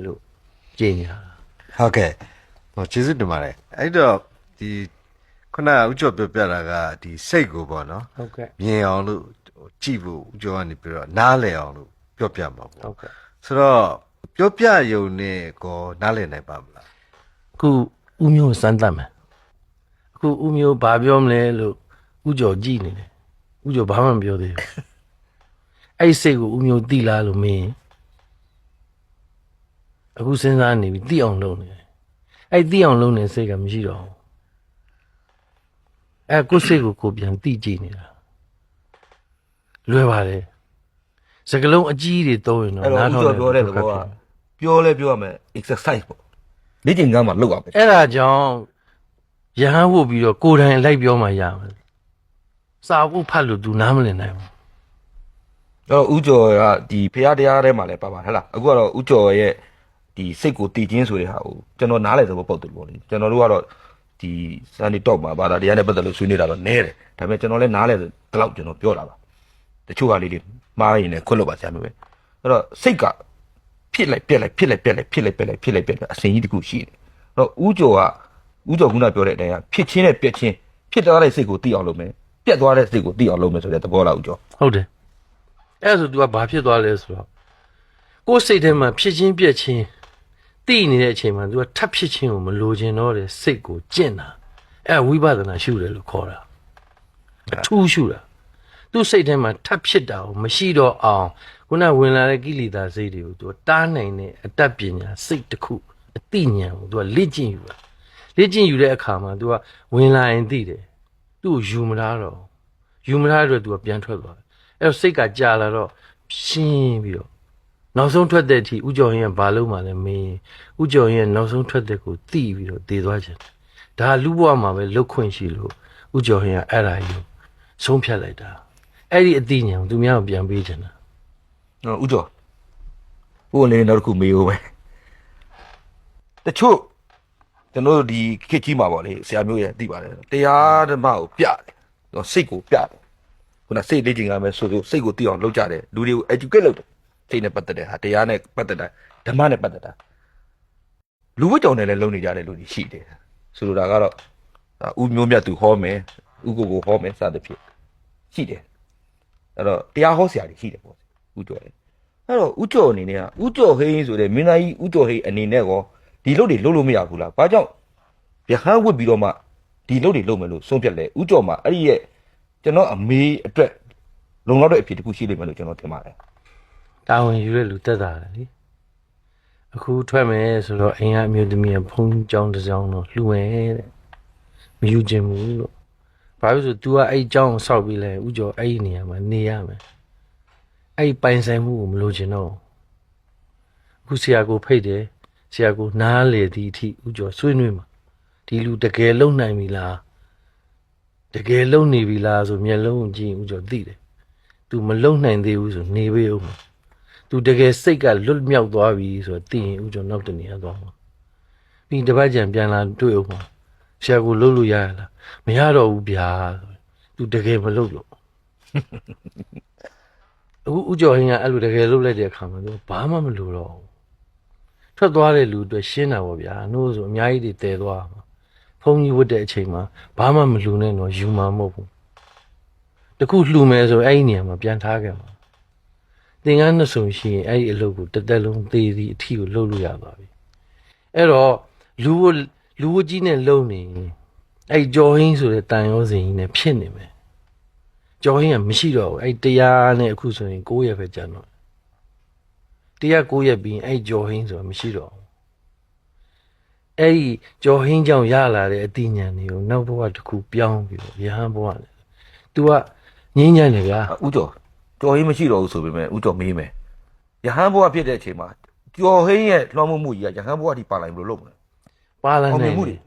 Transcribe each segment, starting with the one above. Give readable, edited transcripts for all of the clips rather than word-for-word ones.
လို့ကြင်ညာဟုတ်ကဲ့ဟောကျေးဇူးတင်ပါတယ်အဲ့တော့ဒီခုနကဥကျော်ပြောပြတာကဒီစိတ်ကိုပေါ့နော်ဟုတ်ကဲ့မြင်အောင်လို့ကြည့်ဖို့ဥကျော်ကနေပြီးတော့နားလည်အောင်လို့ပြောပြမှာပေါ့ဟုတ်ကဲ့ဆိုတော့ပြောပြယုံနဲ့ကောနားလည်နိုင်ပါမလားအခုဦးမျိုးစမ်းသပ်မယ်အခုဦးမျိုးဘာပြောမလဲလို့ဥကျော်ကြည့်နေတယ်ဥကျော်ဘာမှမပြောသေးဘူးအဲ့စိတ်ကိုဦးမျိုးသိလားလို့မင်းအခုစဉ်းစားနေပြီသိအောင်လုပ်နေတယ်အဲ့သိအောင်လုပ်နေစိတ်ကမရှိတော့ဘူးအဲ့ကိုယ်စိတ်ကိုပြန်သိကြည့်နေတာလွယ်ပါတယ်စကလုံးအကြီးတွေသုံးရင်တော့နားထောင်ပြောတဲ့သဘောကပြောလဲပြောရမယ် exercise ပေါ့လေ့ကျင့်ခန်းမှာလုပ်ရမယ်အဲ့ဒါကြောင့်ရဟန်းဝုတ်ပြီးတော့ကိုယ်တိုင်လိုက်ပြောမှရမယ်စာဖို့ဖတ်လို့ तू နားမလည်နိုင်ဘူးတော့ဥကျော်ကဒီဖရာတရားထဲမှာလည်းပါပါဟဲ့လားအခုကတော့ဥကျော်ရဲ့ဒီစိတ်ကိုတည်ခြင်းဆိုတဲ့ဟာကိုကျွန်တော်နားလည်သဘောပေါက်တယ်ပေါ့လေကျွန်တော်တို့ကတော့ဒီစန်ဒီတော့မှာဘာသာတရားနဲ့ပတ်သက်လို့ဆွေးနွေးတာတော့နည်းတယ်ဒါပေမဲ့ကျွန်တော်လည်းနားလည်တဲ့လောက်ကျွန်တော်ပြောတာပါတချို့ဟာလေးတွေမှားရင်လည်းခွတ်လို့ပါဆရာမျိုးပဲအဲ့တော့စိတ်ကဖြစ်လိုက်ပြက်လိုက်ဖြစ်လိုက်ပြက်လိုက်ဖြစ်လိုက်ပြက်လိုက်ဖြစ်လိုက်ပြက်လိုက်အစဉ်ကြီးတစ်ခုရှိတယ်အဲ့တော့ဥကျော်ခုနပြောတဲ့အတိုင်းကဖြစ်ချင်းနဲ့ပြက်ချင်းဖြစ်သွားတဲ့စိတ်ကိုသိအောင်လုပ်မယ်ပြက်သွားတဲ့စိတ်ကိုသိအောင်လုပ်မယ်ဆိုတဲ့သဘောလားဥကျော်ဟုတ်တယ်အဲ့ဆို तू ကဘာဖြစ်သွားလဲဆိုတော့ကိုယ်စိတ်ထဲမှာဖြစ်ချင်းပြက်ချင်းသိနေတဲ့အချိန်မှာ तू ကထပ်ဖြစ်ချင်းကိုမလိုချင်တော့တဲ့စိတ်ကိုကျင့်တာအဲ့ဝိပဿနာရှုတယ်လို့ခေါ်တာအထူးရှုတာသူ့စိတ်ထဲမှာထပ်ဖြစ်တာကိုမရှိတော့အောင်ခုနဝင်လာတဲ့ကိလေသာစိတ်တွေကို तू တားနိုင်တဲ့အတတ်ပညာစိတ်တစ်ခုအသိဉာဏ်ကို तू ကလေ့ကျင့်ယူတာလေ့ကျင့်ယူတဲ့အခါမှာ तू ကဝင်လာရင်သိတယ်သူ့ကိုယူမလားတော့ယူမလားတော့ तू ကပြန်ထွက်သွားတယ်အဲ့တော့စိတ်ကကြာလာတော့ရှင်းပြီးတော့နောက်ဆုံးထွက်တဲ့အထိဥကျော်ရင်ကဘာလို့မှလဲမင်းဥကျော်ရင်နောက်ဆုံးထွက်တဲ့ကိုသိပြီးတော့တည်သွားခြင်းဒါလူဘဝမှာပဲလုတ်ခွင့်ရှိလို့ဥကျော်ရင်ကအဲ့ဒါကြီးဆုံးဖြတ်လိုက်တာအဲ့ဒီအသိဉာဏ်ကိုသူများကိုပြန်ပေးခြင်းတာဥကျော်ဟိုလည်းနောက်တစ်ခုမေးဦးမယ်တချို့ကျွန်တော်ဒီခေတ်ကြီးမှာပေါ့လေဆရာမျိုးရဲ့သိပါတယ်တရားဓမ္မကိုပြတယ်စိတ်ကိုပြတယ်ခုနစိတ်လေ့ကျင့်ရမယ်ဆိုစိတ်ကိုသိအောင်လုပ်ကြတယ်လူတွေကို educate လုပ်တယ်စိတ်နဲ့ပတ်သက်တဲ့ဟာတရားနဲ့ပတ်သက်တာဓမ္မနဲ့ပတ်သက်တာလူဝတ်ကြောင်နဲ့လည်းလုပ်နေကြတယ်လူတွေရှိတယ်ဆိုလိုတာကတော့ဥမျိုးမြတ်သူဟောမယ်ဥကိုဟောမယ်စသဖြင့်ရှိတယ်အဲ့တော့တရားဟောဆရာတွေရှိတယ်ပေါ့ဥကျော်လေအဲ့တော့ဥကျော်အနေနဲ့ကဥကျော်ဟိန်းဆိုတဲ့မင်းသားကြီးဥကျော်ဟိန်းအနေနဲ့ကောဒီလုပ်တွေလုပ်လို့မရဘူးလားဘာကြောင့်ရဟန်းဝတ်ပြီးတော့မှဒီလုပ်တွေလုပ်မယ်လို့ဆုံးဖြတ်လဲဥကျော်မှာအဲ့ဒီရဲ့ကျွန်တော်အမေအတွက်လုံလောက်တဲ့အဖြစ်တစ်ခုရှိလိမ့်မယ်လို့ကျွန်တော်ထင်ပါတယ်တာဝန်ယူတဲ့လူတက်တာလေအခုထွက်မယ်ဆိုတော့အိမ်ကအမျိုးသမီးကဖုန်းကြောင်းတစ်ကြောင်းတော့လှူမယ်တဲ့မယူခြင်းဘူးလို့ဘာလို့ဆို तू ကအဲ့ကြောင်းကိုစောက်ပြီးလဲဥကျော်အဲ့ဒီနေရာမှာနေရမယ်အဲ့ပိုင်ဆိုင်မှုကိုမလိုချင်တော့အခုဆရာကိုဖိတ်တယ်ဆရာကိုနားလေဒီအထိဥကျော်ဆွေးနွေးမှာဒီလူတကယ်လုံနိုင်ပြီလားတကယ်လုံနေပြီလားဆိုမျက်လုံးကိုကြည့်ဥကျော်သိတယ် तू မလုံနိုင်သေးဘူးဆိုနေပေးဦးမှာ तू တကယ်စိတ်ကလွတ်မြောက်သွားပြီဆိုတော့သိရင်ဥကျော်နောက်တနေရာသွားမှာပြီးတပတ်ကြံပြန်လာတွေ့ဦးမှာဆရာကိုလှုပ်လို့ရရလားမရတော့ဘူးဗျာ तू တကယ်မလှုပ်လို့အခုဥကျော်ဟင်းကအဲ့လိုတကယ်လှုပ်လိုက်တဲ့အခါမှာ तू ဘာမှမလုပ်တော့ဘူးထွက်သွားတဲ့လူအတွက်ရှင်းတာပေါ့ဗျာနှိုးဆိုအများကြီးတွေတည်သွားမှာဖုန်းကြီးဝတ်တဲ့အချိန်မှာဘာမှမလှူနဲ့တော့ယူမှာမဟုတ်ဘူးတခုလှူမယ်ဆိုအဲ့ဒီနေရာမှာပြန်ထားခဲ့မှာသင်္ကန်းနှစ်စုံရှိရင်အဲ့ဒီအလုပ်ကိုတစ်သက်လုံးသေးသည်အထီကိုလှုပ်လို့ရသွားပြီအဲ့တော့လူဝကြီးနဲ့လုံနေအဲ့ကြော်ဟင်းဆိုတဲ့တန်ရောစင်ကြီးနဲ့ဖြစ်နေမယ်ကြော်ဟင်းကမရှိတော့ဘူးအဲ့တရားနဲ့အခုဆိုရင်9ရက်ပဲကျန်တော့တရား9ရက်ပြီးအဲ့ကြော်ဟင်းဆိုတာမရှိတော့ဘူးအဲ့ဒီကြော်ဟင်းကြောင့်ရလာတဲ့အတိညာဉ်တွေကိုနောက်ဘဝတစ်ခုပြောင်းပြီးတော့ရဟန်းဘဝနဲ့ तू ကငင်းညံ့တယ်ဗျာဥကျော်ကြော်ဟင်းမရှိတော့ဘူးဆိုပေမဲ့ဥကျော်မေးမယ်ရဟန်းဘဝဖြစ်တဲ့အချိန်မှာကြော်ဟင်းရဲ့လွှမ်းမိုးမှုကြီးကရဟန်းဘဝအထိပါလာရင်ဘယ်လိုလုပ်မလဲပါလာနိုင်တယ်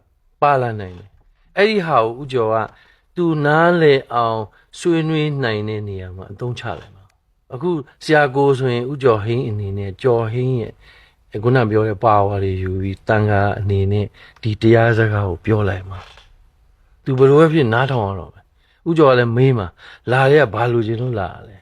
ပါလာနိုင်တယ်အဲ့ဒီဟာကိုဥကျော်က तू နားလေအောင်ဆွေးနွေးနိုင်တဲ့နေရာမှာအသုံးချလိုက်မှာအခုဆရာကိုဆိုရင်ဥကျော်ဟင်းအနေနဲ့ကြော်ဟင်းရဲ့ခုနပြောတဲ့ပါဝါတွေယူပြီးတန်ခါအနေနဲ့ဒီတရားစကားကိုပြောလိုက်မှာ तू ဘယ်လိုပဲဖြစ်နားထောင်ရတော့မယ်ဥကျော်ကလည်းမေးမှာလာရဲကဘာလို့ခြင်းလို့လာလဲ